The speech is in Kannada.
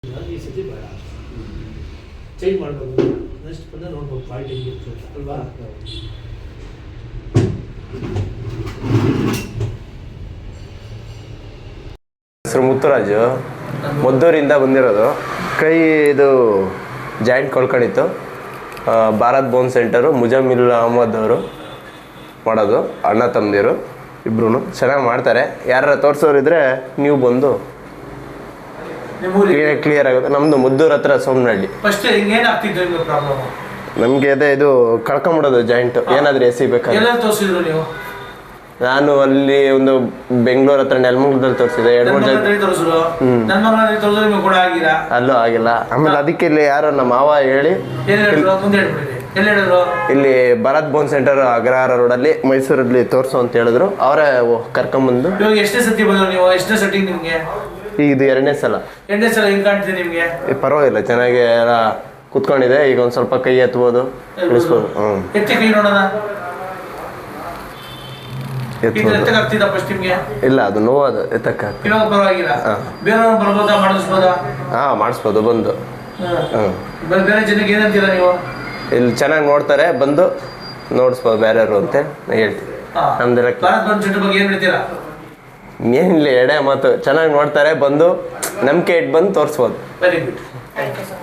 ಈ ಸತಿ ಬೇಡ ಚೇಂಜ್ ಮಾಡಬೇಕು. ನೆಕ್ಸ್ಟ್ ಬಂದರೆ ನೋಡ್ಬೇಕು ಕ್ವಾಲಿಟಿ ಹೆಂಗಿರ್ತದೆ ಅಲ್ವಾ. ಹೆಸರು ಮುತ್ತುರಾಜು, ಮದ್ದೂರಿಂದ ಬಂದಿರೋದು. ಕೈ ಇದು ಜಾಯಿಂಟ್ ಕೊಳ್ಕೊಂಡಿತ್ತು. ಭಾರತ್ ಬೋನ್ ಸೆಂಟರು ಮುಜಮಿಲ್ ಅಹಮದ್ ಅವರು ಮಾಡೋದು, ಅಣ್ಣ ತಮ್ಮದಿರು ಇಬ್ರು ಚೆನ್ನಾಗಿ ಮಾಡ್ತಾರೆ. ಯಾರು ತೋರಿಸೋರಿದ್ರೆ ನೀವು ಬಂದು ಕ್ಲಿಯರ್ ಆಗುತ್ತೆ. ನಮ್ಮದು ಮುದ್ದೂರು ಹತ್ರ ಸೋಮನಹಳ್ಳಿ. ನಮಗೆ ಅದೇ ಇದು ಕಳ್ಕೊಂಬಿಡೋದು ಜಾಯಿಂಟು, ಏನಾದರೂ ಎಸಿಬೇಕಾದ್ರೆ. ನಾನು ಅಲ್ಲಿ ಒಂದು ಬೆಂಗಳೂರು ಹತ್ರ ನೆಲಮಂಗಲದಲ್ಲಿ ತೋರಿಸಿದೆ, 2-3 ಜಾಗ. ಅಲ್ಲೂ ಆಗಿಲ್ಲ. ಆಮೇಲೆ ಅದಕ್ಕೆ ಇಲ್ಲಿ ಯಾರೋ ನಮ್ಮ ಮಾವ ಹೇಳಿ ಇಲ್ಲಿ ಭಾರತ್ ಬೋನ್ ಸೆಂಟರ್ ಅಗ್ರಹಾರ ರೋಡಲ್ಲಿ ಮೈಸೂರಲ್ಲಿ ತೋರಿಸು ಅಂತ ಹೇಳಿದ್ರು. ಅವರೇ ಕರ್ಕೊಂಬಂದು ಇದು 2ನೇ ಸಲ. ಪರವಾಗಿಲ್ಲ, ಚೆನ್ನಾಗಿ ಎಲ್ಲ ಕುತ್ಕೊಂಡಿದೆ. ಈಗ ಒಂದು ಸ್ವಲ್ಪ ಕೈ ಎತ್ಬೋದು, ಇಳಿಸ್ಬೋದು. ಇಲ್ಲ, ಅದು ನೋವು ಎತ್ತಕ್ಕ ಮಾಡಿಸ್ಬೋದು ಬಂದು. ಇಲ್ಲಿ ಚೆನ್ನಾಗಿ ನೋಡ್ತಾರೆ, ಬಂದು ನೋಡಿಸ್ಬೋದು ಬೇರೆಯವರು ಅಂತ ಹೇಳ್ತೀವಿ. ನಮ್ದೆಲ್ಲ ಏನಿಲ್ಲ, ಎಡೆ ಮಾತು. ಚೆನ್ನಾಗಿ ನೋಡ್ತಾರೆ, ಬಂದು ನಂಬಿಕೆ ಇಟ್ಟು ಬಂದು ತೋರಿಸ್ಬೋದು. Very good, thank you.